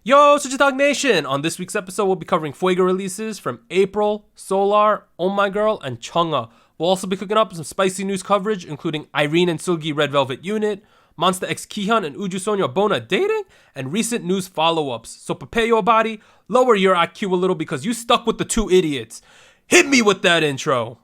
Yo, SojuTalk Nation! On this week's episode, we'll be covering Fuego releases from April, Solar, Oh My Girl, and Chungha. We'll also be cooking up some spicy news coverage, including Irene and Seulgi Red Velvet Unit, Monsta X Kihyun and SojuTalk Bona dating, and recent news follow-ups. So prepare your body, lower your IQ a little because you stuck with the two idiots. Hit me with that intro!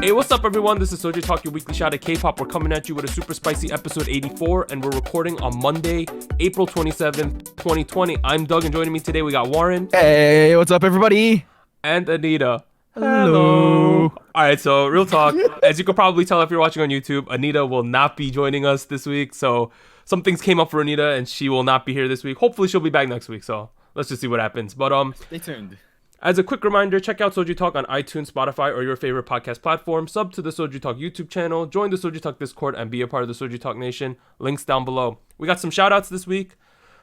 Hey, what's up everyone? This is SojuTalk, your weekly shot at K-pop. We're coming at you with a super spicy episode 84, and we're recording on Monday, April 27th, 2020. I'm Doug, and joining me today we got Warren. Hey, what's up everybody? And Anita. Hello. Alright, so real talk. As you could probably tell if you're watching on YouTube, Anita will not be joining us this week. So some things came up for Anita, and she will not be here this week. Hopefully she'll be back next week, so let's just see what happens. But Stay tuned. As a quick reminder, check out SojuTalk on iTunes, Spotify, or your favorite podcast platform. Sub to the SojuTalk YouTube channel, join the SojuTalk Discord, and be a part of the SojuTalk Nation. Links down below. We got some shoutouts this week.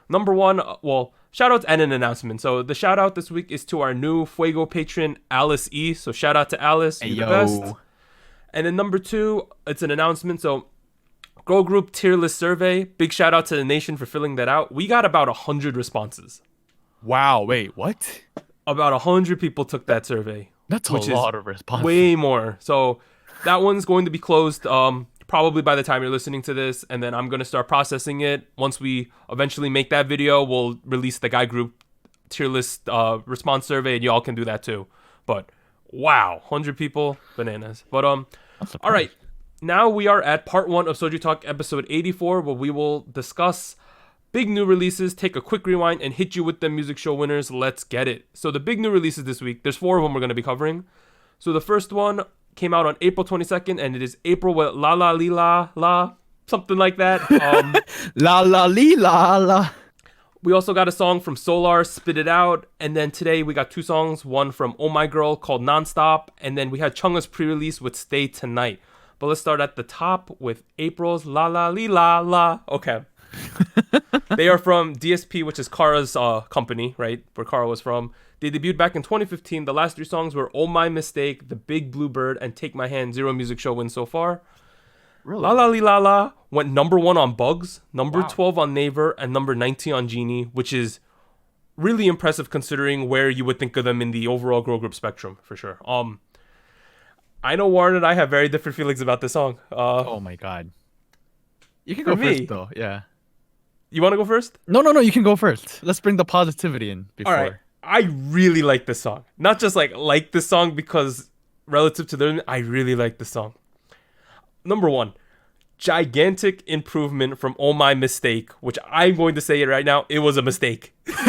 Number one, shoutouts and an announcement. So the shoutout this week is to our new Fuego patron, Alice E. So shout out to Alice, you're the best. And then number two, it's an announcement. So Girl Group tier list survey. Big shout out to the nation for filling that out. We got about 100 responses. Wow, wait, what? About 100 people took that survey. That's a lot of responses. Way more. So that one's going to be closed probably by the time you're listening to this. And then I'm going to start processing it. Once we eventually make that video, we'll release the Guy Group tier list response survey. And y'all can do that too. But wow, 100 people, bananas. But all right. Now we are at part one of SojuTalk episode 84, where we will discuss big new releases, take a quick rewind, and hit you with the music show winners. Let's get it. So the big new releases this week, there's 4 of them we're going to be covering. So the first one came out on April 22nd, and it is April with LALALILALA, something like that. LALALILALA. We also got a song from Solar, Spit It Out. And then today we got 2 songs, one from Oh My Girl called Nonstop. And then we had Chungha's pre-release with Stay Tonight. But let's start at the top with April's LALALILALA. Okay. They are from DSP, which is Kara's company, right? Where Kara was from. They debuted back in 2015. The last 3 songs were Oh My Mistake, The Big Bluebird, and Take My Hand. 0 music show wins so far. Really? LALALILALA went number 1 on Bugs, number 12 on Naver, and number 19 on Genie, which is really impressive considering where you would think of them in the overall girl group spectrum, for sure. I know Warren and I have very different feelings about this song. Oh my god. You can go first though, yeah. You want to go first? No, you can go first. Let's bring the positivity in before. All right. I really like this song. Not just like this song because relative to them, I really like this song. Number 1, gigantic improvement from Oh My Mistake, which I'm going to say it right now, it was a mistake. That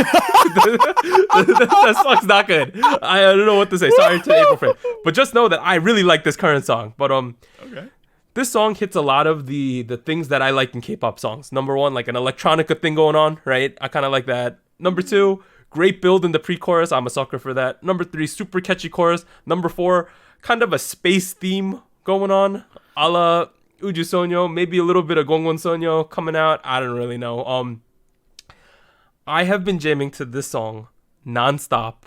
song's not good. I don't know what to say. Sorry to April friend. But just know that I really like this current song. But Okay. this song hits a lot of the things that I like in K-pop songs. Number 1, like an electronica thing going on, right? I kind of like that. Number 2, great build in the pre-chorus. I'm a sucker for that. Number 3, super catchy chorus. Number 4, kind of a space theme going on, a la Uju Sonyo. Maybe a little bit of Gongwon Sonyo coming out. I don't really know. I have been jamming to this song nonstop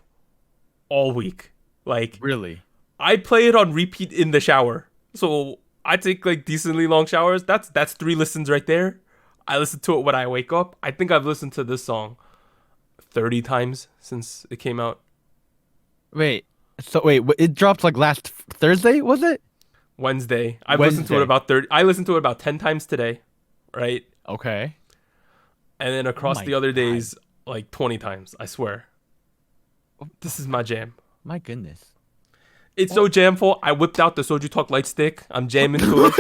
all week. Like, Really? I play it on repeat in the shower. So I take like decently long showers. That's 3 listens right there. I listen to it when I wake up. I think I've listened to this song 30 times since it came out. Wait, it dropped like last Thursday, was it? Wednesday. I've listened to it about 30. I listened to it about 10 times today, right? Okay. And then across my the other God. days, like 20 times. I swear. This is my jam. My goodness. It's so jamful. I whipped out the SojuTalk light stick. I'm jamming to it.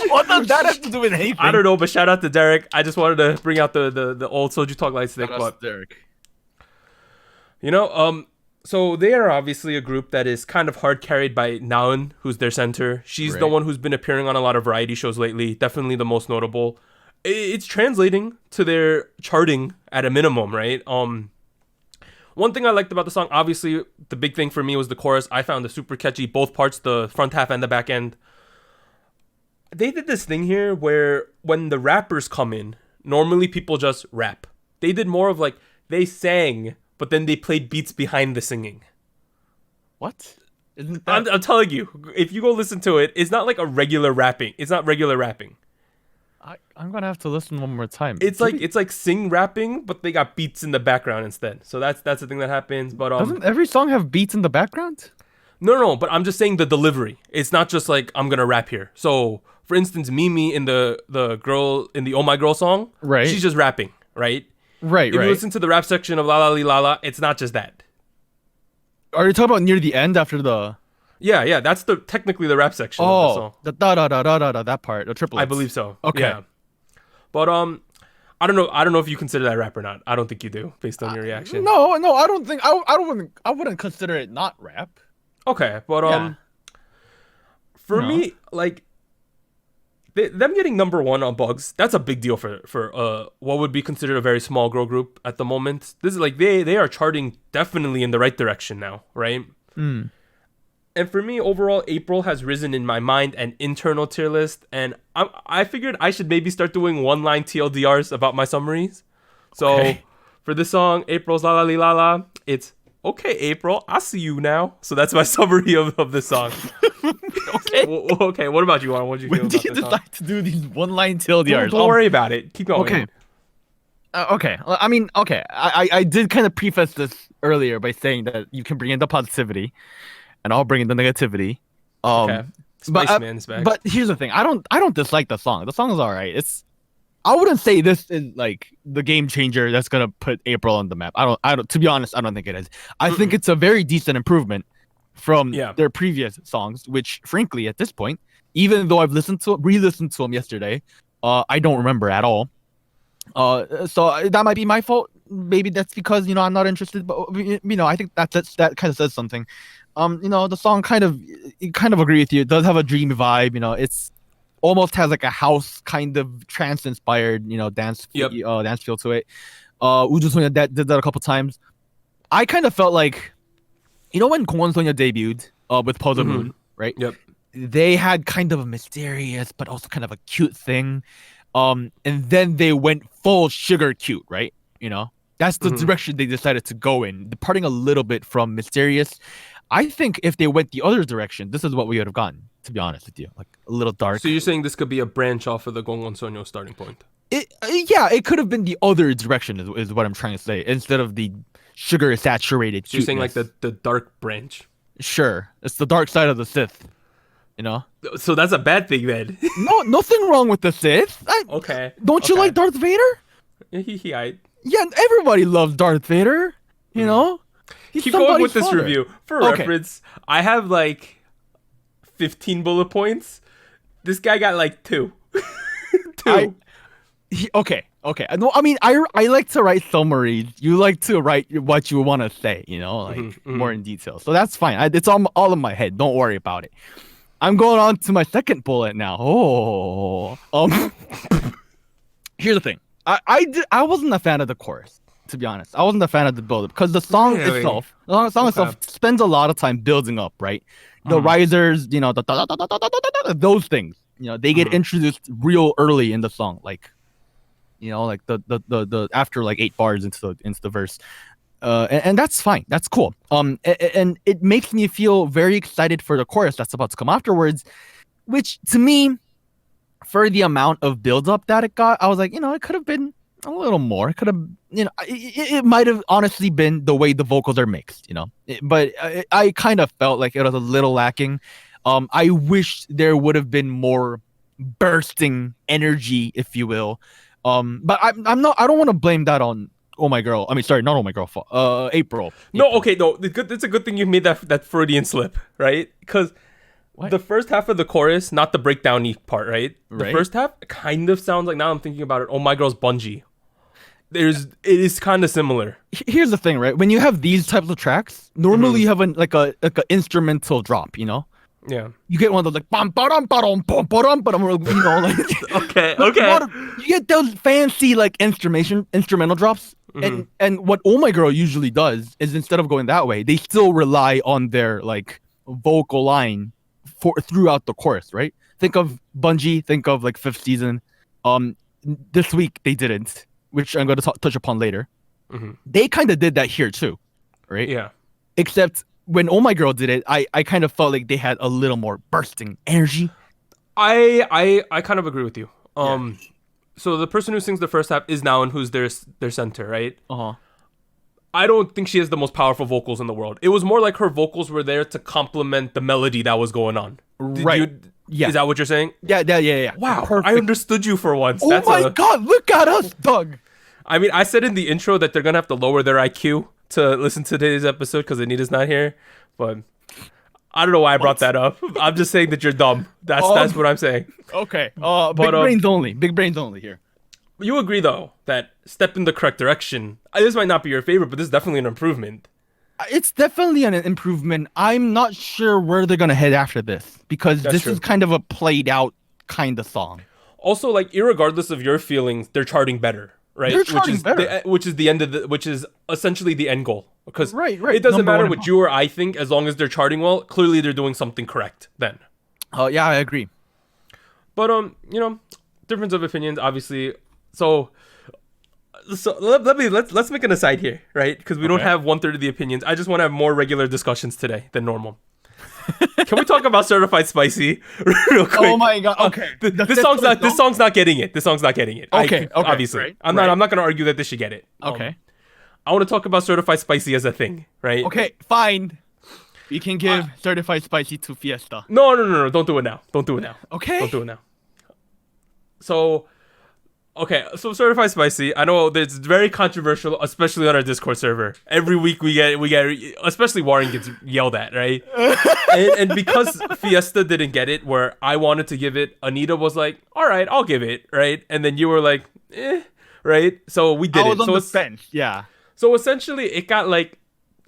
What does that have to do with anything? I don't know, but shout out to Derek. I just wanted to bring out the old SojuTalk light stick. But Derek. you know, so they are obviously a group that is kind of hard carried by Naeun, who's their center. She's the Right. one who's been appearing on a lot of variety shows lately. Definitely the most notable. It's translating to their charting at a minimum, right? One thing I liked about the song, obviously, the big thing for me was the chorus. I found it super catchy, both parts, the front half and the back end. They did this thing here where when the rappers come in, normally people just rap. They did more of like, they sang, but then they played beats behind the singing. What? Isn't that? I'm telling you, if you go listen to it, it's not like a regular rapping. It's not regular rapping. I'm gonna have to listen one more time. It's like sing rapping, but they got beats in the background instead. So that's the thing that happens. But Doesn't every song have beats in the background? no. But I'm just saying the delivery. It's not just like I'm gonna rap here. So for instance, Mimi in the girl in the Oh My Girl song, Right. She's just rapping, right? Right, If you listen to the rap section of LALALILALA, it's not just that. Are you talking about near the end after the? Yeah. That's technically the rap section of the song. the da da da da da da that part, the triplets. I believe so. Okay. Yeah. But I don't know if you consider that rap or not. I don't think you do, based on your reaction. No, I don't think I wouldn't consider it not rap. Okay, but Yeah. for No. me, like them getting number one on Bugs, that's a big deal for what would be considered a very small girl group at the moment. This is like they are charting definitely in the right direction now, right? And for me, overall, April has risen in my mind and internal tier list, and I figured I should maybe start doing one-line TLDRs about my summaries. So Okay. for this song, April's La La Li La La, it's okay, April, I see you now. So that's my summary of this song. Okay. Okay, what about you, Juan? What did you feel When about did you this song? decide to do these one-line TLDRs? Don't worry about it. Keep going. Okay. Okay. I mean, okay. I did kind of preface this earlier by saying that you can bring in the positivity, and I'll bring in the negativity. Okay. But, Spaceman's back. but here's the thing. I don't dislike the song. The song is all right. I wouldn't say this is like the game changer that's gonna put April on the map. I don't. To be honest, I don't think it is. I think it's a very decent improvement from their previous songs, which, frankly, at this point, even though I've re-listened to them yesterday, I don't remember at all. So that might be my fault. Maybe that's because I'm not interested. But I think that kind of says something. The song kind of agree with you. It does have a dreamy vibe. It's almost has like a house kind of trance inspired, dance feel to it. Uju Sonya did that a couple times. I kind of felt like, when Kwon Sonya debuted with Puzzle Moon, right? Yep. They had kind of a mysterious but also kind of a cute thing. And then they went full sugar cute, right? That's the direction they decided to go in, departing a little bit from mysterious. I think if they went the other direction, this is what we would have gotten, to be honest with you. Like a little dark. So you're saying this could be a branch off of the Gongwon Sonyo starting point? It could have been the other direction is what I'm trying to say, instead of the sugar saturated. So you're saying like the dark branch? Sure. It's the dark side of the Sith. So that's a bad thing then. No, nothing wrong with the Sith. Okay. Don't you like Darth Vader? Yeah, everybody loves Darth Vader. He's keep going with somebody's this father. review. For Okay. reference, I have like 15 bullet points. This guy got like 2. 2. Okay. No, I mean, I like to write summaries. You like to write what you want to say, more in detail. So that's fine. It's all in my head. Don't worry about it. I'm going on to my second bullet now. Here's the thing. I wasn't a fan of the chorus, to be honest. I wasn't a fan of the build-up because the song itself spends a lot of time building up, right? The risers, those things. They get introduced real early in the song, like the after like 8 bars into the verse. And that's fine. That's cool. And it makes me feel very excited for the chorus that's about to come afterwards, which to me, for the amount of build-up that it got, I was like, it could have been a little more. It could have, it might have honestly been the way the vocals are mixed, but I kind of felt like it was a little lacking. I wish there would have been more bursting energy, if you will. But I don't want to blame that on Oh My Girl. I mean, sorry, not Oh My Girl. April. No, okay, no. It's a good thing you made that Freudian slip, right? Because the first half of the chorus, not the breakdown-y part, right? The first half kind of sounds like, now I'm thinking about it, Oh My Girl's Bungie. It is kind of similar. Here's the thing, right? When you have these types of tracks, normally you have a instrumental drop, Yeah. You get one of those like bum ba-dum ba-dum bum ba-dum ba-dum, like Okay. you get those fancy like instrumental drops. And what Oh My Girl usually does is, instead of going that way, they still rely on their like vocal line throughout the chorus, right? Think of Bungie, think of like Fifth Season. This week they didn't, which I'm going to touch upon later. They kind of did that here too, right? Yeah. Except when Oh My Girl did it, I kind of felt like they had a little more bursting energy. I kind of agree with you. So the person who sings the first half is Naeun, who's their center, right? I don't think she has the most powerful vocals in the world. It was more like her vocals were there to complement the melody that was going on. Yeah. Is that what you're saying? Yeah. Wow, Perfect. I understood you for once. Oh my God, look at us, Doug. I mean, I said in the intro that they're going to have to lower their IQ to listen to today's episode because Anita's not here. But I don't know why I brought that up. I'm just saying that you're dumb. That's what I'm saying. Okay. Big brains only here. You agree, though, that step in the correct direction. This might not be your favorite, but this is definitely an improvement. It's definitely an improvement. I'm not sure where they're going to head after this because this is kind of a played out kind of song. Also, like, irregardless of your feelings, they're charting better, right? They're charting better. Which is essentially the end goal. Because it doesn't matter what you or I think, as long as they're charting well, clearly they're doing something correct then. Yeah, I agree. But, difference of opinions, obviously. So let's make an aside here, right? Because we don't have 1/3 of the opinions. I just want to have more regular discussions today than normal. Can we talk about Certified Spicy real quick? Oh my God! Okay, this song's not getting it. This song's not getting it. Okay. Obviously, right, I'm not going to argue that this should get it. Okay. I want to talk about Certified Spicy as a thing, right? Okay, fine. You can give Certified Spicy to Fiesta. No. Don't do it now. Okay. Don't do it now. So Certified Spicy, I know it's very controversial, especially on our Discord server. Every week we get, especially Warren gets yelled at, right? and because Fiesta didn't get it, where I wanted to give it, Anita was like, all right, I'll give it, right? And then you were like, right? So we did it. I was on the fence, yeah. So essentially, it got like,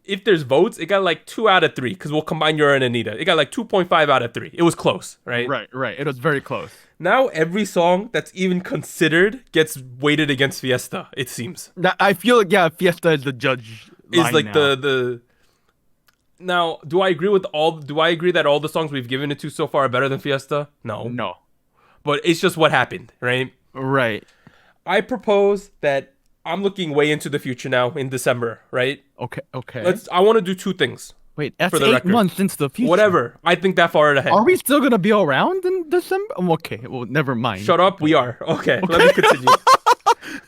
if there's votes, it got like 2 out of 3, because we'll combine your and Anita. It got like 2.5 out of 3. It was close, right? Right. It was very close. Now every song that's even considered gets weighted against Fiesta, it seems. I feel like, Fiesta is the judge. Is like now. the. Now, do I agree that all the songs we've given it to so far are better than Fiesta? No. But it's just what happened, right? Right. I propose that I'm looking way into the future now in December, right? Okay. I want to do 2 things. Wait, that's for the 8 record. months into the future. Whatever. I think that far ahead. Are we still going to be around in December? Okay, well, never mind. Shut up, we are. Okay, let me continue.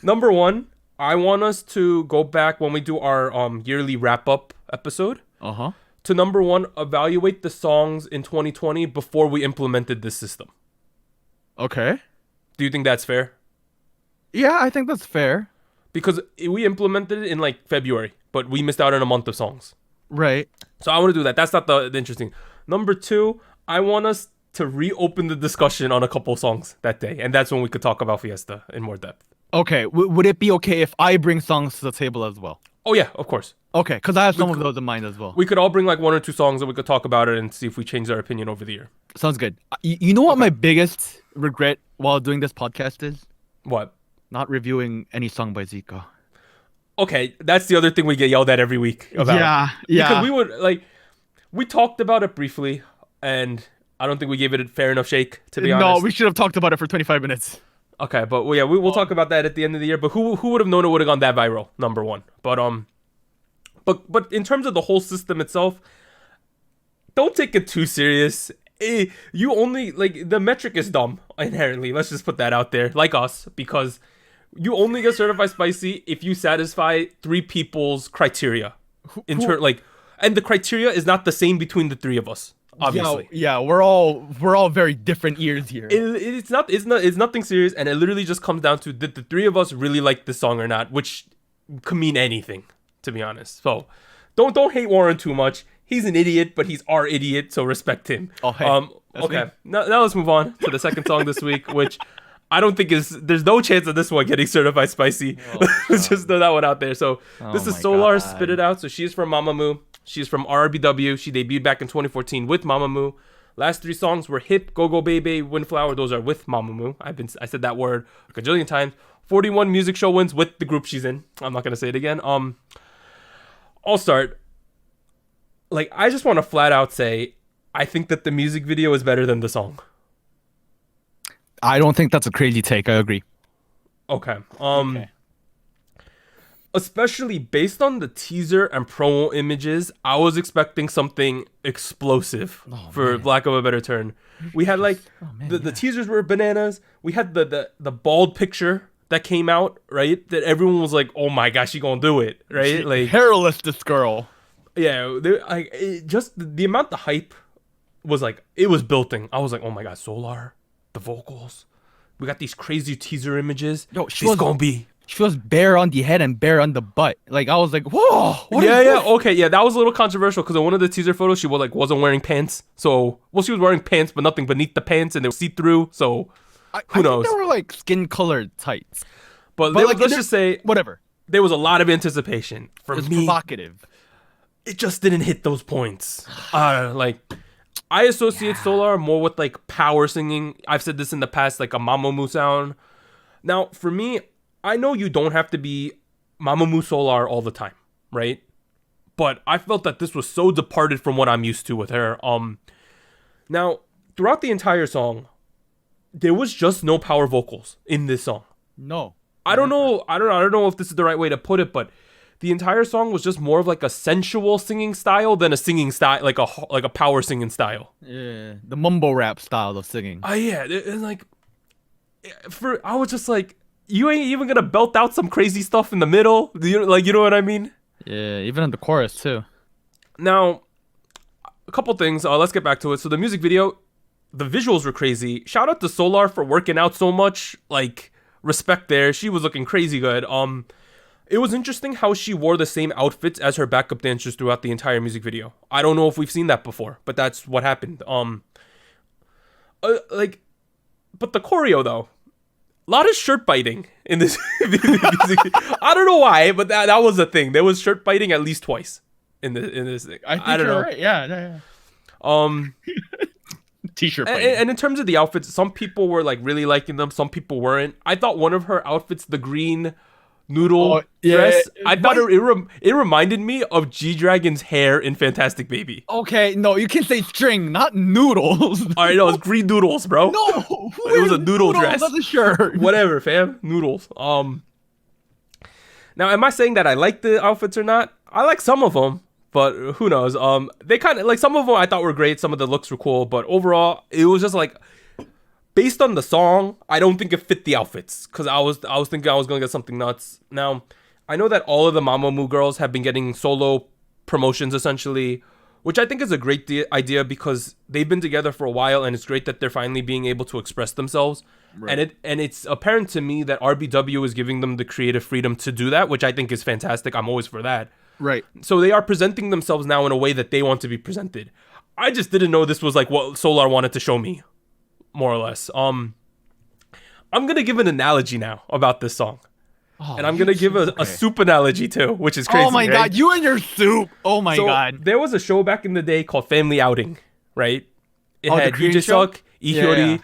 Number 1, I want us to go back when we do our yearly wrap-up episode. To number 1, evaluate the songs in 2020 before we implemented this system. Okay. Do you think that's fair? Yeah, I think that's fair. Because we implemented it in like February, but we missed out on a month of songs. Right. So I want to do that. That's not the interesting. Number 2, I want us to reopen the discussion on a couple songs that day. And that's when we could talk about Fiesta in more depth. Okay. Would it be okay if I bring songs to the table as well? Oh, yeah, of course. Okay, because I have some of those in mind as well. We could all bring like 1 or 2 songs and we could talk about it and see if we change our opinion over the year. Sounds good. You know what my biggest regret while doing this podcast is? What? Not reviewing any song by Zico. Okay, that's the other thing we get yelled at every week about. Yeah. Because we talked about it briefly, and I don't think we gave it a fair enough shake, to be honest. No, we should have talked about it for 25 minutes. Okay, but we'll talk about that at the end of the year. But who would have known it would have gone that viral? Number 1. But in terms of the whole system itself, don't take it too serious. You only the metric is dumb inherently. Let's just put that out there, like us, because you only get Certified Spicy if you satisfy 3 people's criteria. And the criteria is not the same between the 3 of us. Obviously, yeah, we're all very different ears here. It's nothing serious, and it literally just comes down to did the 3 of us really like this song or not, which could mean anything, to be honest. So don't hate Warren too much. He's an idiot, but he's our idiot, so respect him. Oh, hey, okay. Now let's move on to the second song this week, which I don't think there's no chance of this one getting Certified Spicy. Let's just throw that one out there. So this is Solar Spit It Out. So she's from Mamamoo. She's from RRBW. She debuted back in 2014 with Mamamoo. Last 3 songs were Hip, Go Go Baby, Windflower. Those are with Mamamoo. I said that word a gajillion times. 41 music show wins with the group she's in. I'm not gonna say it again. I'll start. I just want to flat out say, I think that the music video is better than the song. I don't think that's a crazy take. I agree. Okay. especially based on the teaser and promo images, I was expecting something explosive, for lack of a better term. We had like the teasers were bananas. We had the bald picture that came out, right? That everyone was like, "Oh my gosh, she gonna do it," right? Like hairless this girl. Yeah, just the amount the hype was like, it was building. I was like, "Oh my god, Solar, the vocals. We got these crazy teaser images. Yo, she was bare on the head and bare on the butt. Like I was like, whoa. Okay, yeah, that was a little controversial because in one of the teaser photos, she wasn't wearing pants. So, she was wearing pants, but nothing beneath the pants, and they were see through. So, who knows? They were like skin colored tights. But like, let's just say, whatever. There was a lot of anticipation for me. Provocative. It just didn't hit those points. Like, I associate Solar more with like power singing. I've said this in the past, like a Mamamoo sound. Now, for me, I know you don't have to be Mamamoo Solar all the time, right? But I felt that this was so departed from what I'm used to with her. Now, throughout the entire song, there was just no power vocals in this song. No. I don't know if this is the right way to put it, but the entire song was just more of like a sensual singing style than a singing style, like a power singing style. Yeah, the mumble rap style of singing. Yeah, and like, I was just like, you ain't even gonna belt out some crazy stuff in the middle, you know what I mean? Yeah, even in the chorus too. Now, a couple things. Let's get back to it. So the music video, the visuals were crazy. Shout out to Solar for working out so much. Like, respect there. She was looking crazy good. It was interesting how she wore the same outfits as her backup dancers throughout the entire music video. I don't know if we've seen that before, but that's what happened. But the choreo though, a lot of shirt biting in this music. I don't know why, but that was a thing. There was shirt biting at least twice in this thing. I don't know. Right. Yeah. T-shirt biting. And in terms of the outfits, some people were like really liking them. Some people weren't. I thought one of her outfits, the green noodle dress, I thought it reminded me of G-Dragon's hair in Fantastic Baby. Okay, no, you can say string, not noodles. All right, no, it's green noodles, bro. No, it was a noodle dress. That's a shirt. Whatever, fam. Noodles. Now, am I saying that I like the outfits or not? I like some of them, but who knows? They kind of like, some of them I thought were great. Some of the looks were cool, but overall, it was just like, based on the song, I don't think it fit the outfits, because I was thinking I was gonna get something nuts. Now, I know that all of the Mamamoo girls have been getting solo promotions essentially, which I think is a great idea because they've been together for a while, and it's great that they're finally being able to express themselves. Right. And it's apparent to me that RBW is giving them the creative freedom to do that, which I think is fantastic. I'm always for that. Right. So they are presenting themselves now in a way that they want to be presented. I just didn't know this was like what Solar wanted to show me, more or less. I'm gonna give an analogy now about this song, and I'm gonna give a soup analogy too, which is crazy. Oh my god, you and your soup! Oh my god. There was a show back in the day called Family Outing, right? It had Yuji-suk, Ihyori.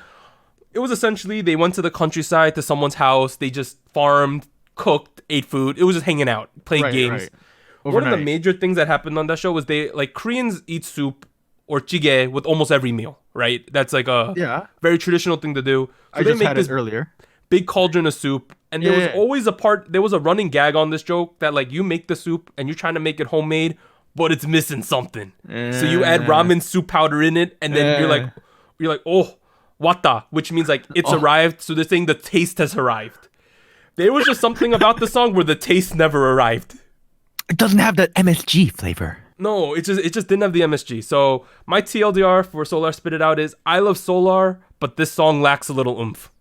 It was essentially they went to the countryside to someone's house. They just farmed, cooked, ate food. It was just hanging out, playing games. Right. One of the major things that happened on that show was Koreans eat soup or jjigae with almost every meal, right? That's like a very traditional thing to do. So I just had it earlier. Big cauldron of soup, and there was always there was a running gag on this joke that like you make the soup and you're trying to make it homemade, but it's missing something. So you add ramen soup powder in it, and then you're like, oh, wata, which means like it's arrived. So they're saying the taste has arrived. There was just something about the song where the taste never arrived. It doesn't have that MSG flavor. No, it just didn't have the MSG. So my TLDR for Solar Spit It Out is I love Solar, but this song lacks a little oomph.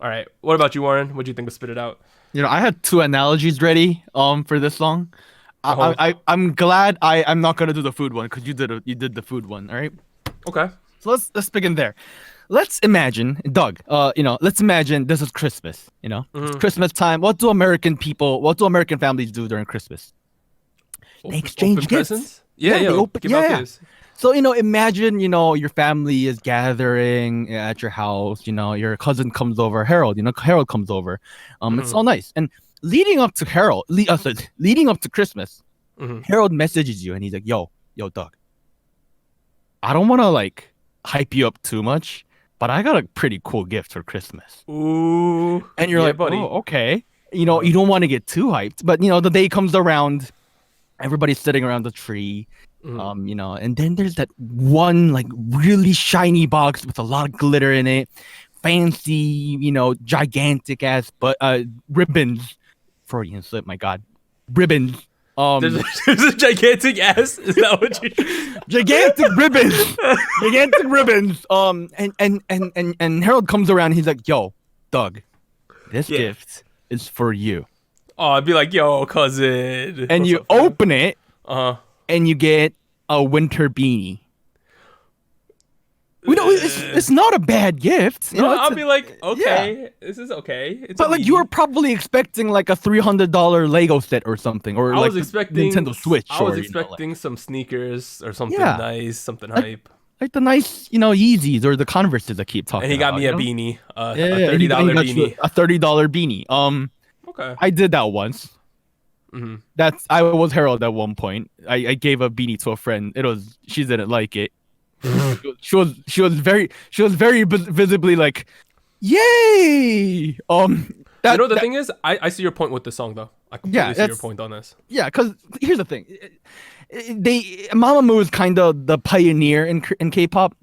All right, what about you, Warren? What do you think of Spit It Out? You know, I had two analogies ready for this song. I'm glad I'm not gonna do the food one because you did the food one. All right. Okay. So let's begin there. Let's imagine, Doug. Let's imagine this is Christmas. It's Christmas time. What do American families do during Christmas? They exchange gifts. Presents? Yeah. Give out gifts. So, imagine, your family is gathering at your house. Your cousin comes over, Harold. Harold comes over. It's all nice. And leading up to Christmas, Harold messages you and he's like, yo, Doug, I don't want to hype you up too much, but I got a pretty cool gift for Christmas. Ooh. And you're like, buddy. oh, okay. you know, you don't want to get too hyped, but you know, the day comes around, everybody's sitting around the tree, you know, and then there's that one like really shiny box with a lot of glitter in it, fancy, you know, gigantic ass ribbons. Freudian slip, my god, ribbons. There's a gigantic ass. Is that what you? Gigantic ribbons, gigantic ribbons. And Harold comes around. And he's like, "Yo, Doug, this gift is for you." Oh, I'd be like, "Yo, cousin." And you open it, and you get a winter beanie. You know, it's not a bad gift. No, I'll be like, okay, this is okay. It's but like you were probably expecting like a $300 Lego set or something, or I was expecting Nintendo Switch. I was expecting some sneakers or something nice, something hype. Like the nice, you know, Yeezys or the Converses I keep talking about. And he got me a beanie, a $30 beanie. A $30 beanie. Okay. I did that once. I was Harold at one point. I gave a beanie to a friend. She didn't like it. she was very visibly like, yay. The thing is, I see your point with the song though. I completely see your point on this. Yeah, because here's the thing. Mamamoo is kind of the pioneer in K-pop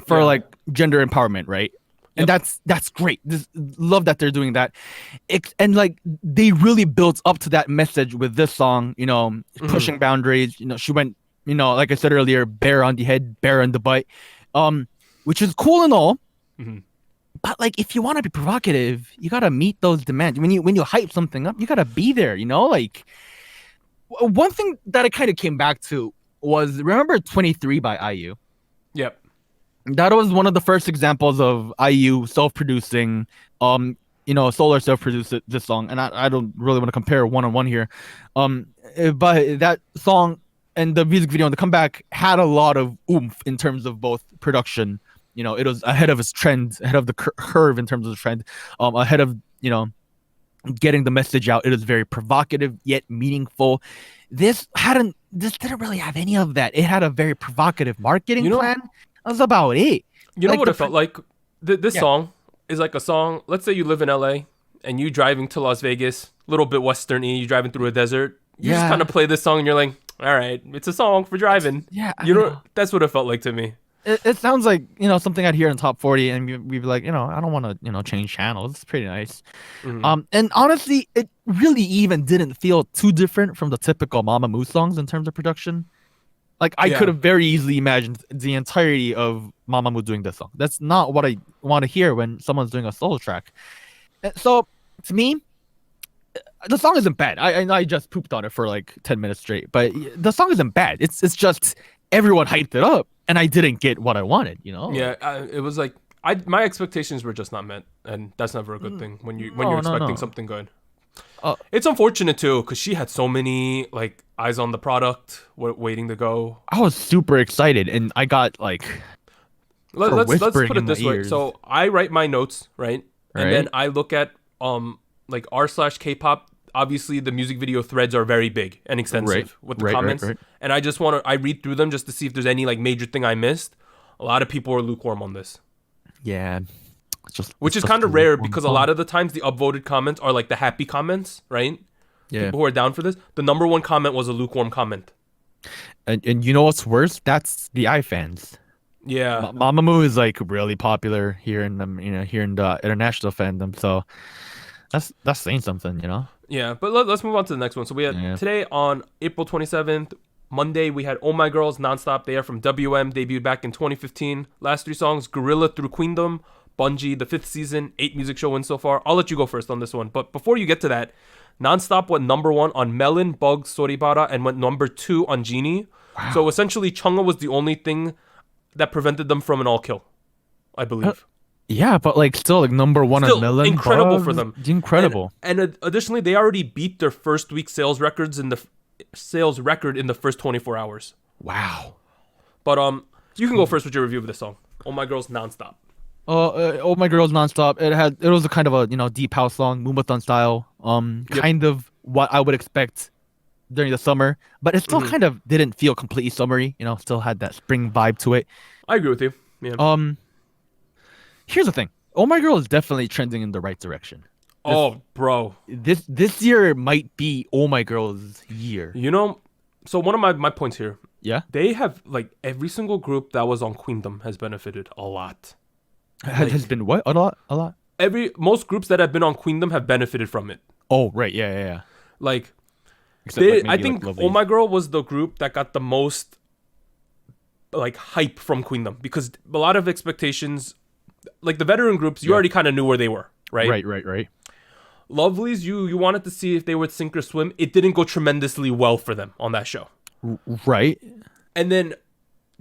for like gender empowerment, right? And that's great. Love that they're doing that. And like they really built up to that message with this song, you know, pushing boundaries. You know, she went, you know, like I said earlier, bear on the head, bear on the butt, which is cool and all. But like, if you want to be provocative, you gotta meet those demands. When you hype something up, you gotta be there. You know, like one thing that I kind of came back to was, remember 23 by IU? Yep. That was one of the first examples of IU self-producing, you know, Solar self-produced this song, and I don't really want to compare one-on-one here, but that song and the music video and the comeback had a lot of oomph in terms of both production. You know, it was ahead of its trend, ahead of the curve in terms of the trend, ahead of, you know, getting the message out. It was very provocative yet meaningful. This didn't really have any of that. It had a very provocative marketing plan. That's about it. You know what it felt like? This song is like a song. Let's say you live in LA and you driving to Las Vegas, a little bit western-y, you driving through a desert. You just kind of play this song and you're like, all right, it's a song for driving. You know, that's what it felt like to me. It sounds like, you know, something I'd hear in top 40 and we'd be like, you know, I don't want to, you know, change channels. It's pretty nice. And honestly, it really even didn't feel too different from the typical Mamamoo songs in terms of production. Like, I could have very easily imagined the entirety of Mamamoo doing this song. That's not what I want to hear when someone's doing a solo track. So, to me, the song isn't bad. I just pooped on it for like 10 minutes straight. But the song isn't bad. It's just everyone hyped it up, and I didn't get what I wanted, you know? Yeah, it was like, my expectations were just not met. And that's never a good thing when you're expecting something good. It's unfortunate too, because she had so many like eyes on the product waiting to go. I was super excited, and I got like let's put it this way. So I write my notes, right? And then I look at like r/Kpop. Obviously the music video threads are very big and extensive with the comments. And I read through them just to see if there's any like major thing I missed. A lot of people are lukewarm on this. Yeah. Which is kind of rare, because a lot of the times the upvoted comments are like the happy comments, right? Yeah. People who are down for this. The number one comment was a lukewarm comment. And you know what's worse? That's the iFans. Yeah. Mamamoo is like really popular here in the international fandom, so that's saying something, you know? Yeah, but let's move on to the next one. So we had today on April 27th, Monday, we had Oh My Girls Nonstop. They are from WM, debuted back in 2015. Last three songs: Gorilla Through Queendom, Bungie, the 5th season, 8 music show wins so far. I'll let you go first on this one. But before you get to that, Nonstop went number 1 on Melon, Bug, Soribara, and went number 2 on Genie. Wow. So essentially, Chungha was the only thing that prevented them from an all kill, I believe. Yeah, but like still like number 1 on Melon. Incredible for them. Incredible. And additionally, they already beat their first week sales record in the first 24 hours. Wow. But you can go first with your review of this song. Oh My Girls Nonstop. Oh My Girls Nonstop. It was a kind of a, you know, deep house song, Moombahton style. Kind of what I would expect during the summer, but it still kind of didn't feel completely summery. You know, still had that spring vibe to it. I agree with you. Yeah. Here's the thing. Oh My Girl is definitely trending in the right direction. Oh, bro. This year might be Oh My Girl's year. You know, so one of my points here, Yeah, they have like every single group that was on Queendom has benefited a lot. has been what a lot. Most groups that have been on Queendom have benefited from it. Oh right, yeah. Like, Except like, I maybe, think like, Oh My Girl was the group that got the most like hype from Queendom because a lot of expectations, like the veteran groups, you already kind of knew where they were, right? Right. Lovelies, you wanted to see if they would sink or swim. It didn't go tremendously well for them on that show. Right. And then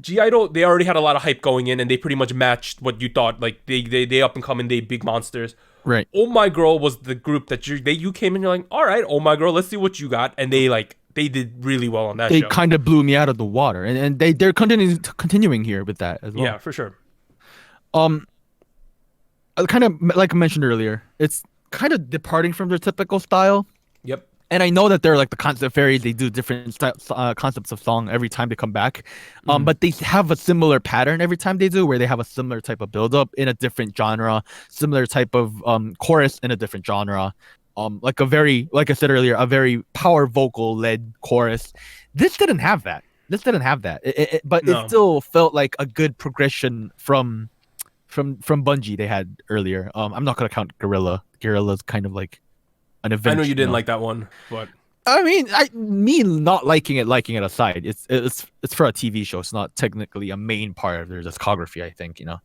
G Idol, they already had a lot of hype going in, and they pretty much matched what you thought. Like they up and coming, they big monsters. Right. Oh My Girl was the group that you came in, you're like, all right, Oh My Girl, let's see what you got, and they did really well on that They show. kind of blew me out of the water, and they're continuing here with that as well. Yeah, for sure. Kind of like I mentioned earlier, it's kind of departing from their typical style. Yep. And I know that they're like the concept fairies. They do different concepts of song every time they come back. But they have a similar pattern every time they do, where they have a similar type of build up in a different genre, similar type of chorus in a different genre. Like I said earlier, a very power vocal led chorus. This didn't have that. But No. it still felt like a good progression from Bungie they had earlier. I'm not gonna count Gorilla. Gorilla's kind of like an event. I know you didn't like that one, but I mean, me not liking it aside. It's for a TV show. It's not technically a main part of their discography. I think Yeah.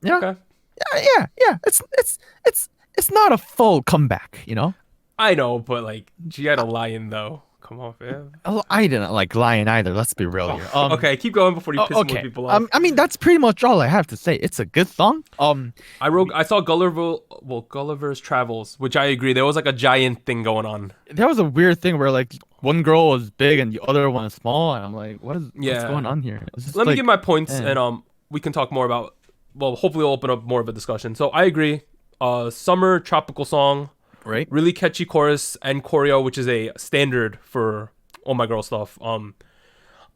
okay. Yeah. It's not a full comeback. I know, but like G Idol Lion though. Come on, man. I didn't like Lion either. Let's be real here. Okay, keep going before you piss more people off. I mean, that's pretty much all I have to say. It's a good song. I saw Gulliver's Travels, which I agree. There was like a giant thing going on. There was a weird thing where like one girl was big and the other one is small, and I'm like, what's going on here? Let me give my points, and we can talk more about. Well, hopefully, we'll open up more of a discussion. So I agree. Summer tropical song. Right. Really catchy chorus and choreo, which is a standard for Oh My Girl stuff. I'm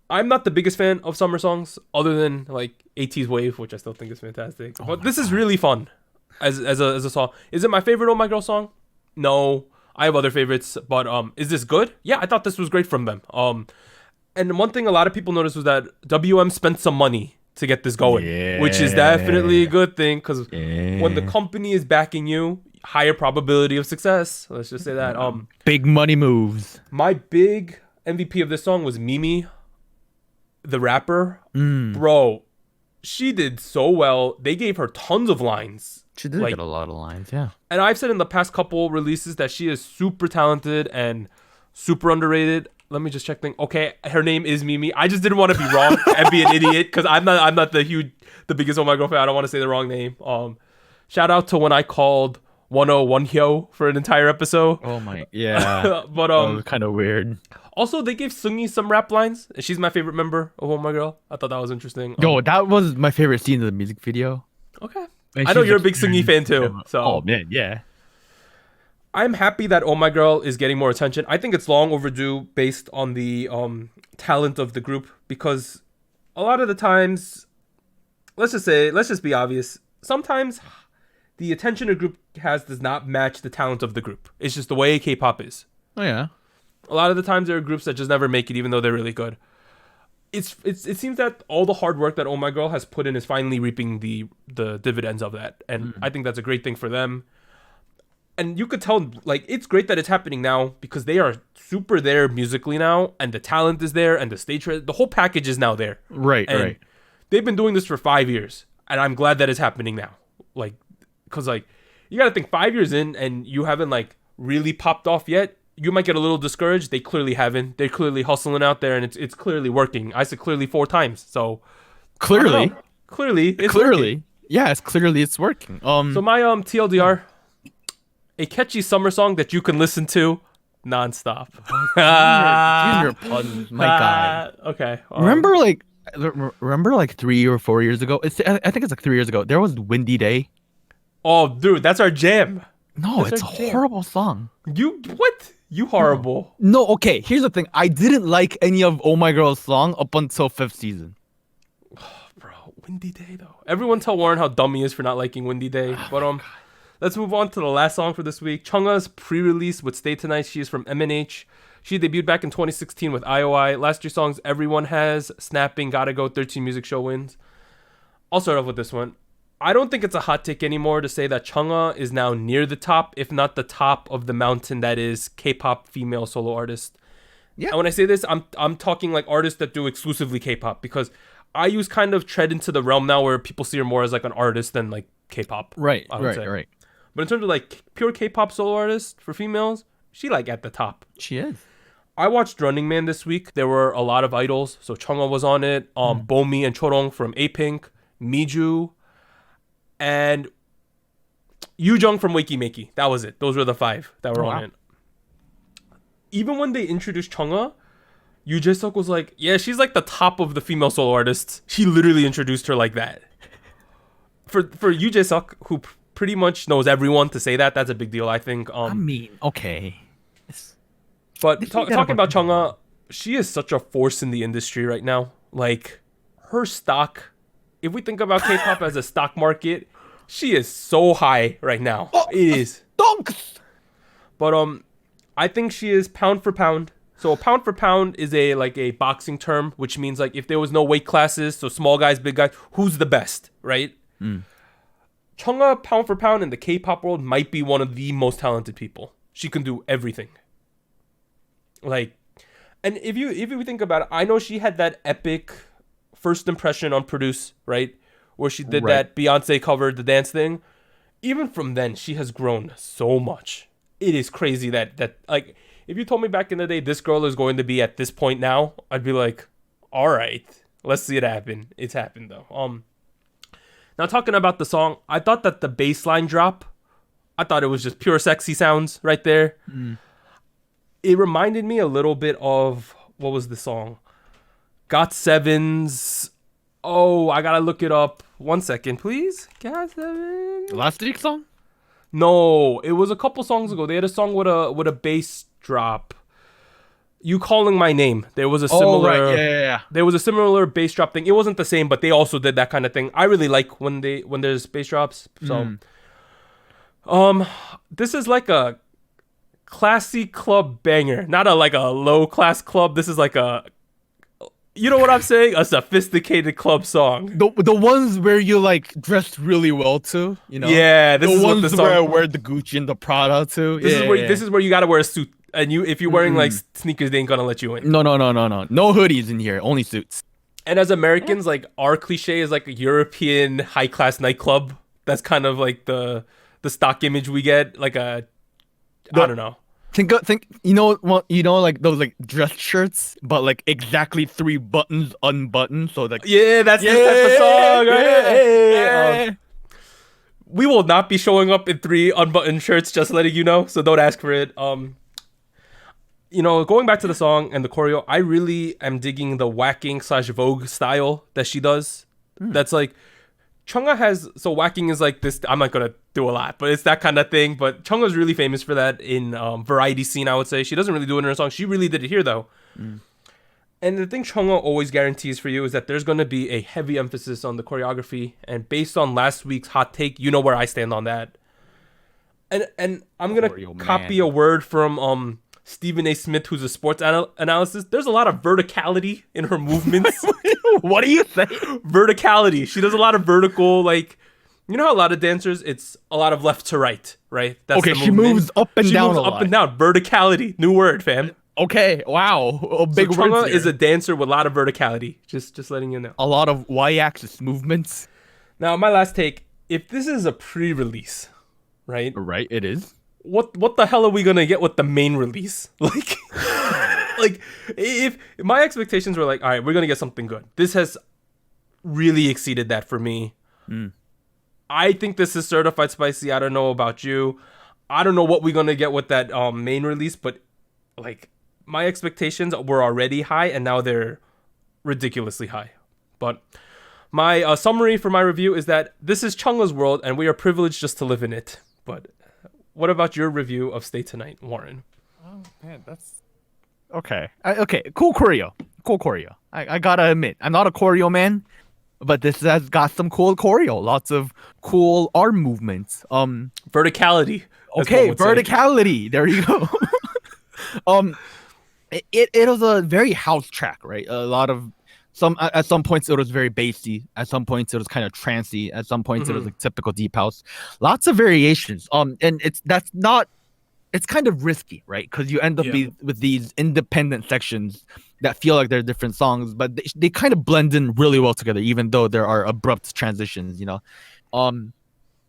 not the biggest fan of summer songs, other than like AT's Wave, which I still think is fantastic. But this is really fun as a song. Is it my favorite Oh My Girl song? No, I have other favorites. But is this good? Yeah, I thought this was great from them. And one thing a lot of people noticed was that WM spent some money to get this going, which is definitely a good thing because when the company is backing you, higher probability of success. Let's just say that. Big money moves. My big MVP of this song was Mimi, the rapper. Bro, she did so well. They gave her tons of lines. She did get a lot of lines, yeah. And I've said in the past couple releases that she is super talented and super underrated. Let me just check things. Okay, her name is Mimi. I just didn't want to be wrong and be an idiot because I'm not the biggest Oh My Girl fan. I don't want to say the wrong name. Shout out to when I called 101 Hyo for an entire episode. Oh my, yeah. But kind of weird. Also, they gave Seulgi some rap lines. She's my favorite member of Oh My Girl. I thought that was interesting. Yo, that was my favorite scene of the music video. Okay. And I know you're a big Seulgi fan too. So oh man, yeah. I'm happy that Oh My Girl is getting more attention. I think it's long overdue based on the talent of the group because a lot of the times, let's just be obvious. Sometimes the attention a group has does not match the talent of the group. It's just the way K-pop is. Oh yeah. A lot of the times there are groups that just never make it, even though they're really good. It seems that all the hard work that Oh My Girl has put in is finally reaping the dividends of that, and I think that's a great thing for them. And you could tell, like, it's great that it's happening now because they are super there musically now, and the talent is there, and the stage, the whole package is now there. Right, and right. They've been doing this for 5 years, and I'm glad that it's happening now. Like, because, like, you got to think 5 years in, and you haven't, like, really popped off yet. You might get a little discouraged. They clearly haven't. They're clearly hustling out there, and it's clearly working. I said clearly 4 times, so clearly, it's working. Yeah, it's working. So my TLDR, a catchy summer song that you can listen to nonstop. Junior puns, my guy. Okay. Remember like 3 or 4 years ago? I think it's like 3 years ago. There was Windy Day. Oh, dude, that's our jam. No, it's a horrible song. You horrible. No, okay. Here's the thing. I didn't like any of Oh My Girl's song up until 5th season. Bro, Windy Day though. Everyone tell Warren how dumb he is for not liking Windy Day. But let's move on to the last song for this week. Chungha's pre-release with Stay Tonight. She is from MNH. She debuted back in 2016 with IOI. Last year's songs, Everyone Has, Snapping, Gotta Go, 13 Music Show wins. I'll start off with this one. I don't think it's a hot take anymore to say that Chungha is now near the top, if not the top of the mountain that is K-pop female solo artist. Yeah. And when I say this, I'm talking like artists that do exclusively K-pop, because I use kind of tread into the realm now where people see her more as like an artist than like K-pop. Right. But in terms of like pure K-pop solo artists for females, she like at the top. She is. I watched Running Man this week. There were a lot of idols. So Chungha was on it. Bomi and Chorong from A-Pink, Miju, and Yoojung from Wakey Makey. That was it. Those were the 5 that were on it. Even when they introduced Chungha, Yoo Jae-suk was like, yeah, she's like the top of the female solo artists. He literally introduced her like that. For Yoo Jae-suk, who pretty much knows everyone, to say that, that's a big deal, I think. I mean, okay. But talking about Chungha, she is such a force in the industry right now. Like, her stock, if we think about K-pop as a stock market, she is so high right now. It is. Donks! But I think she is pound for pound. So pound for pound is a boxing term, which means like if there was no weight classes, so small guys, big guys, who's the best, right? Chungha, pound for pound in the K-pop world, might be one of the most talented people. She can do everything. Like, and if you think about it, I know she had that epic first impression on Produce, right? Where she did that Beyonce covered the dance thing. Even from then, she has grown so much. It is crazy that like, if you told me back in the day this girl is going to be at this point now, I'd be like, all right, let's see it happen. It's happened though. Now talking about the song, I thought that the bass line drop, I thought it was just pure sexy sounds right there. It reminded me a little bit of, what was the song? GOT7's, I gotta look it up. 1 second, please. GOT7. Last week's song? No, it was a couple songs ago. They had a song with a bass drop. You Calling My Name. There was a similar. Yeah. There was a similar bass drop thing. It wasn't the same, but they also did that kind of thing. I really like when there's bass drops. So, this is like a classy club banger, not a low class club. This is like a, you know what I'm saying? A sophisticated club song. The ones where you like dressed really well to, you know. Yeah, this is ones what the song. where I wear the Gucci and the Prada to. This is where you gotta wear a suit, and if you're wearing like sneakers, they ain't gonna let you in. No hoodies in here, only suits. And as Americans, like our cliche is like a European high class nightclub. That's kind of like the stock image we get. Like I don't know. Think like those like dress shirts, but like exactly 3 buttons unbuttoned. So like that's this type of song, right? We will not be showing up in 3 unbuttoned shirts, just letting you know. So don't ask for it. Going back to the song and the choreo, I really am digging the whacking / Vogue style that she does. That's like Chungha has, so whacking is like this, I'm not gonna do a lot, but it's that kind of thing. But Chungha's really famous for that in variety scene, I would say. She doesn't really do it in her song. She really did it here though. And the thing Chungha always guarantees for you is that there's gonna be a heavy emphasis on the choreography. And based on last week's hot take, you know where I stand on that. And I'm gonna copy a word from Stephen A. Smith, who's a sports analysis. There's a lot of verticality in her movements. What do you say? Verticality. She does a lot of vertical, like, you know how a lot of dancers, it's a lot of left to right, right? That's okay, she moves up and down. She moves up and down. Verticality. New word, fam. Okay, wow. A big word. Chungha is a dancer with a lot of verticality. Just letting you know. A lot of y-axis movements. Now, my last take. If this is a pre-release, right? Right, it is. What the hell are we gonna get with the main release? Like, if my expectations were like, all right, we're gonna get something good. This has really exceeded that for me. I think this is certified spicy. I don't know about you. I don't know what we're gonna get with that main release, but like my expectations were already high, and now they're ridiculously high. But my summary for my review is that this is Chungha's world, and we are privileged just to live in it. But what about your review of Stay Tonight, Warren? Oh man, that's okay. Okay, cool choreo. I gotta admit, I'm not a choreo man, but this has got some cool choreo, lots of cool arm movements. Verticality. as Okay, one would say. verticality. There you go. um, it was a very house track, right? A lot of at some points it was very bassy. At some points it was kind of trancey. At some points it was like typical deep house. Lots of variations. And it's kind of risky, right? Because you end up with these independent sections that feel like they're different songs, but they kind of blend in really well together, even though there are abrupt transitions. I'm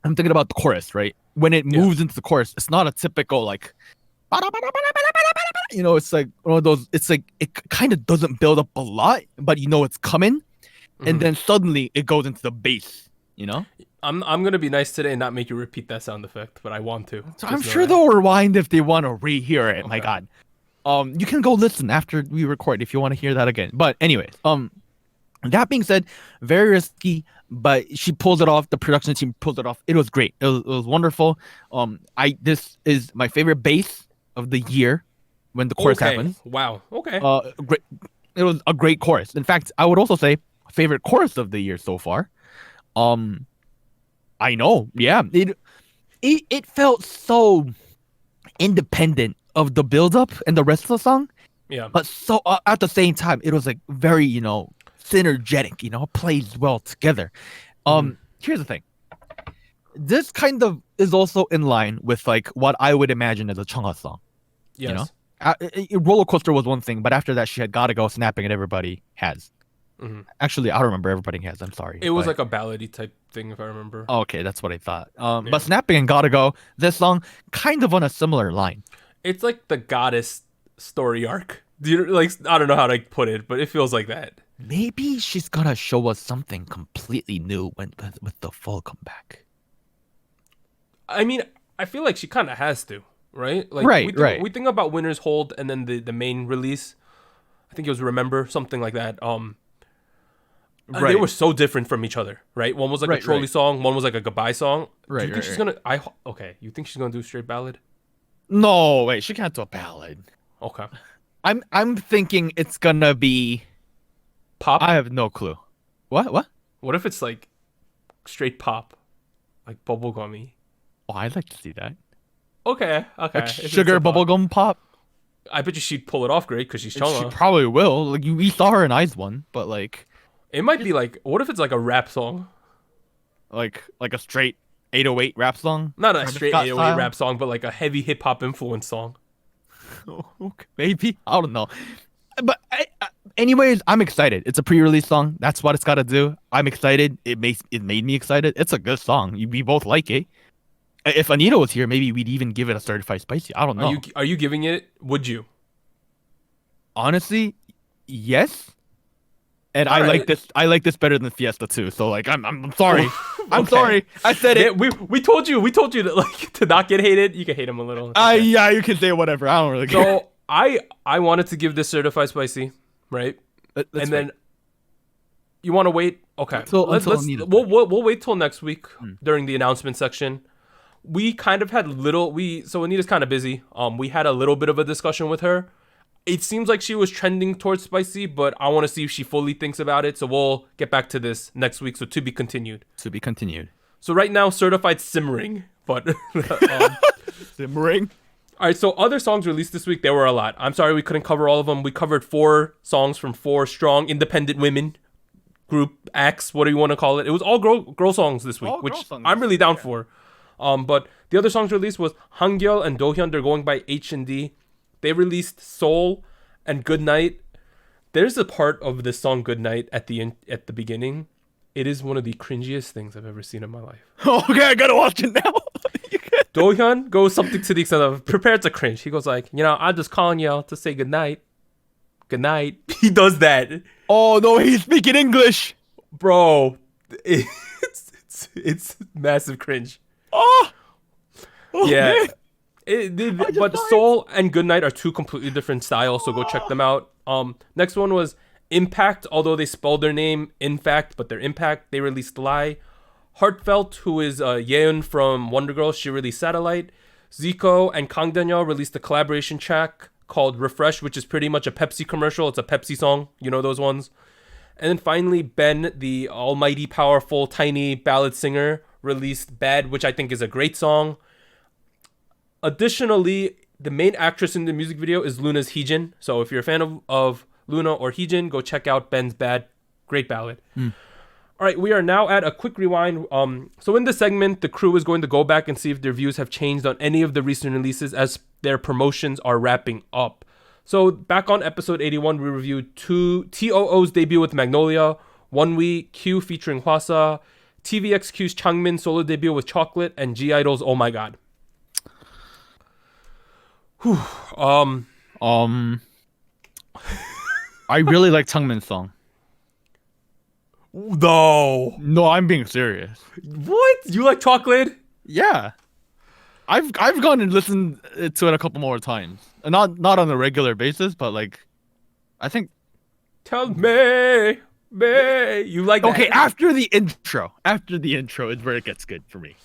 thinking about the chorus, right? When it moves into the chorus, it's not a typical like, it's like one of those. It's like it kind of doesn't build up a lot, but it's coming, and then suddenly it goes into the bass. I'm gonna be nice today and not make you repeat that sound effect, but I want to. So I'm sure they'll rewind if they want to rehear it. Okay. My God. You can go listen after we record if you want to hear that again. But anyways, that being said, very risky, but she pulls it off. The production team pulled it off. It was great. It was wonderful. This is my favorite bass of the year when the chorus happens. Wow. Okay. Great. It was a great chorus. In fact, I would also say favorite chorus of the year so far. I know. Yeah. It felt so independent of the build-up and the rest of the song. Yeah. But so at the same time, it was like very, synergetic, plays well together. Here's the thing. This kind of is also in line with like what I would imagine as a Chungha song. Yes. Roller Coaster was one thing, but after that she had Gotta Go, Snapping, and Everybody Has. Actually, I don't remember Everybody Has. I'm sorry. It was like a ballady type thing, if I remember. Okay, that's what I thought. But Snapping and Gotta Go, this song kind of on a similar line. It's like the goddess story arc. I don't know how to put it, but it feels like that. Maybe she's gonna show us something completely new with the full comeback. I mean, I feel like she kind of has to, right? Like, right. We think about Winter's Hold and then the main release. I think it was Remember, something like that. They were so different from each other, right? One was like a trolley song, one was like a goodbye song. Do you think she's gonna? You think she's gonna do a straight ballad? No, wait, she can't do a ballad. Okay. I'm thinking it's gonna be pop. I have no clue. What? What if it's like straight pop, like bubblegummy? Oh, I'd like to see that. Okay. Like sugar bubblegum pop. I bet you she'd pull it off great because she's Chungha. She probably will. Like we saw her in Eyes One, but like it might be like, what if it's like a rap song? Like a straight 808 rap song? Not a straight 808 rap song, but like a heavy hip hop influence song. Okay, maybe. I don't know. But anyways, I'm excited. It's a pre-release song. That's what it's got to do. I'm excited. It made me excited. It's a good song. We both like it. If Anita was here, maybe we'd even give it a certified spicy. I don't know. Are you giving it? Would you? Honestly, yes. And I like this better than Fiesta too. So like I'm sorry. I'm sorry. I said it. Yeah, we told you that like to not get hated. You can hate him a little. Okay. Yeah, you can say whatever. I don't really care. So I wanted to give this certified spicy, right? Then you want to wait? Okay. We'll wait till next week during the announcement section. We kind of had so Anita's kind of busy. We had a little bit of a discussion with her. It seems like she was trending towards spicy, but I want to see if she fully thinks about it. So we'll get back to this next week. So to be continued. To be continued. So right now, certified simmering, but simmering. All right. So other songs released this week, there were a lot. I'm sorry we couldn't cover all of them. We covered 4 songs from 4 strong independent women group acts. What do you want to call it? It was all girl songs this week, which I'm really down for. But the other songs released was Hangyeol and Dohyun. They're going by H&D. They released Soul and Good Night. There's a part of this song Good Night at the beginning. It is one of the cringiest things I've ever seen in my life. Okay, I gotta watch it now. Dohyun goes something to the extent of prepare to cringe. He goes like, I'm just calling y'all to say good night. Good night. He does that. Oh no, he's speaking English. Bro, it's massive cringe. Oh yeah. Man. But Soul and Goodnight are 2 completely different styles, so go check them out. Next one was Impact, although they spelled their name in fact, but they're Impact. They released Lie. Heartfelt, who is Yeon from Wonder Girls, she released Satellite. Zico and Kang Daniel released a collaboration track called Refresh, which is pretty much a Pepsi commercial. It's a Pepsi song, you know those ones. And then finally, Ben, the almighty, powerful, tiny ballad singer, released Bad, which I think is a great song. Additionally, the main actress in the music video is Luna's Heejin. So if you're a fan of Luna or Heejin, go check out Ben's Bad. Great ballad. All right, we are now at a quick rewind. So in this segment, the crew is going to go back and see if their views have changed on any of the recent releases as their promotions are wrapping up. So back on episode 81, we reviewed TOO's debut with Magnolia, One We, Q featuring Hwasa, TVXQ's Changmin solo debut with Chocolate, and G-Idol's Oh My God. Whew. I really like Changmin's song. No. No, I'm being serious. What? You like Chocolate? Yeah. I've gone and listened to it a couple more times. Not on a regular basis, but like I think Tell me, you like that? okay, after the intro is where it gets good for me.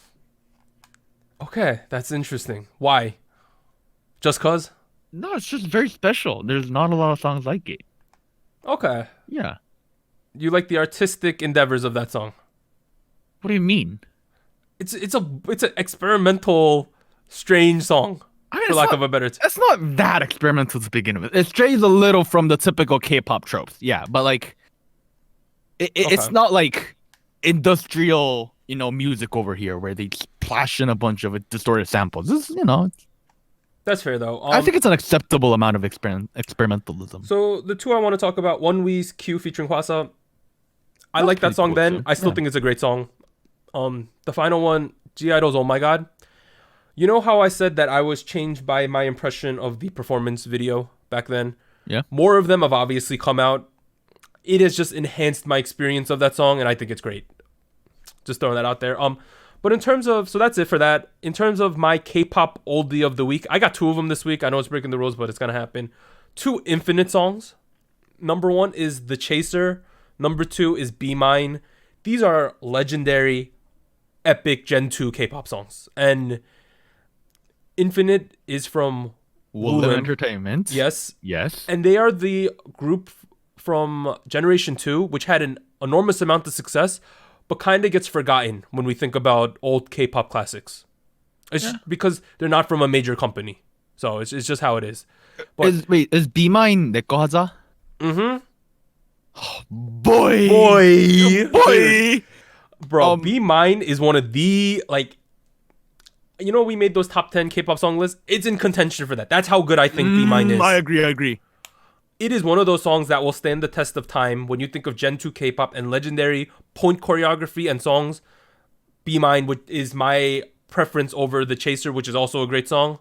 Okay, that's interesting. Why? Just cause? No, it's just very special. There's not a lot of songs like it. Okay. Yeah. You like the artistic endeavors of that song? What do you mean? It's an experimental, strange song, I mean, for lack of a better it's not that experimental to begin with. It strays a little from the typical K-pop tropes. Yeah, but like it's not like industrial, music over here where they splash in a bunch of distorted samples. This, That's fair though. I think it's an acceptable amount of experimentalism. So the two I want to talk about, One We's Q featuring Hwasa. I like that song cool then. too. I still think it's a great song. The final one, G-Idol's Oh My God. You know how I said that I was changed by my impression of the performance video back then? Yeah. More of them have obviously come out. It has just enhanced my experience of that song, and I think it's great. Just throwing that out there. But in terms of, so that's it for that. In terms of my K-pop oldie of the week, I got two of them this week. I know it's breaking the rules, but it's gonna happen. 2 Infinite songs. Number 1 is The Chaser. Number 2 is Be Mine. These are legendary, epic Gen 2 K-pop songs. And Infinite is from Woolim Entertainment. Yes. Yes. And they are the group from Generation 2, which had an enormous amount of success, but kind of gets forgotten when we think about old K-pop classics. It's just because they're not from a major company. So it's just how it is. But, is Be Mine 내꺼 하자? mm-hmm. Boy. Bro, Be Mine is one of the, like, we made those top 10 K-pop song lists. It's in contention for that. That's how good I think Be Mine is. I agree. It is one of those songs that will stand the test of time when you think of Gen 2 K-pop and legendary point choreography and songs. Be Mine is my preference over The Chaser, which is also a great song.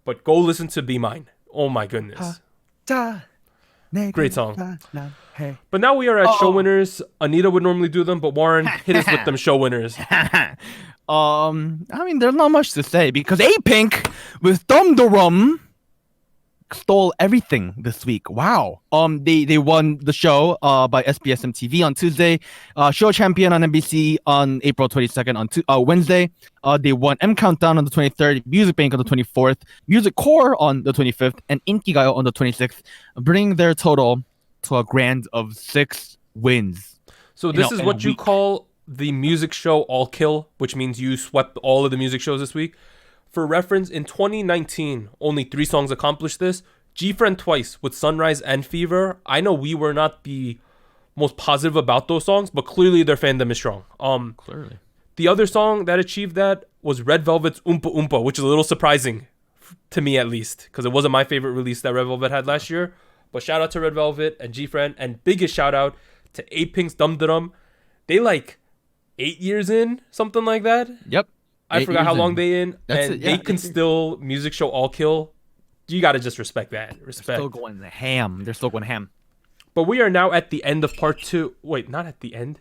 But go listen to Be Mine. Oh my goodness. Great song. But now we are at show winners. Anita would normally do them, but Warren, hit us with them show winners. I mean, there's not much to say because A-Pink with Dum Dum stole everything this week. Wow. They won the show by SBS MTV on Tuesday. Show Champion on NBC on April 22nd on Wednesday. They won M Countdown on the 23rd, Music Bank on the 24th, Music Core on the 25th, and Inkigayo on the 26th, bringing their total to a grand of 6 wins. So this is what you call the music show all kill, which means you swept all of the music shows this week. For reference, in 2019, only 3 songs accomplished this. G-Friend Twice with Sunrise and Fever. I know we were not the most positive about those songs, but clearly their fandom is strong. Clearly. The other song that achieved that was Red Velvet's Oompa Oompa, which is a little surprising to me at least, because it wasn't my favorite release that Red Velvet had last year. But shout out to Red Velvet and G-Friend, and biggest shout out to A-Pink's Dum Dum. They 8 years in, something like that. Yep. I forgot how long they in, That's and they can still music show all kill. You gotta just respect that. Respect. They're still going ham. But we are now at the end of part 2. Wait, not at the end.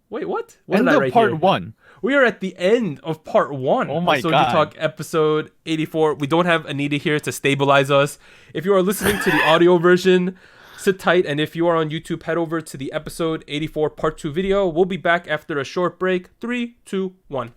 Wait, what? What End did I of write part here? 1. We are at the end of part 1. Oh my of God. SojuTalk episode 84. We don't have Anita here to stabilize us. If you are listening to the audio version, sit tight. And if you are on YouTube, head over to the episode 84 part 2 video. We'll be back after a short break. 3, 2, 1.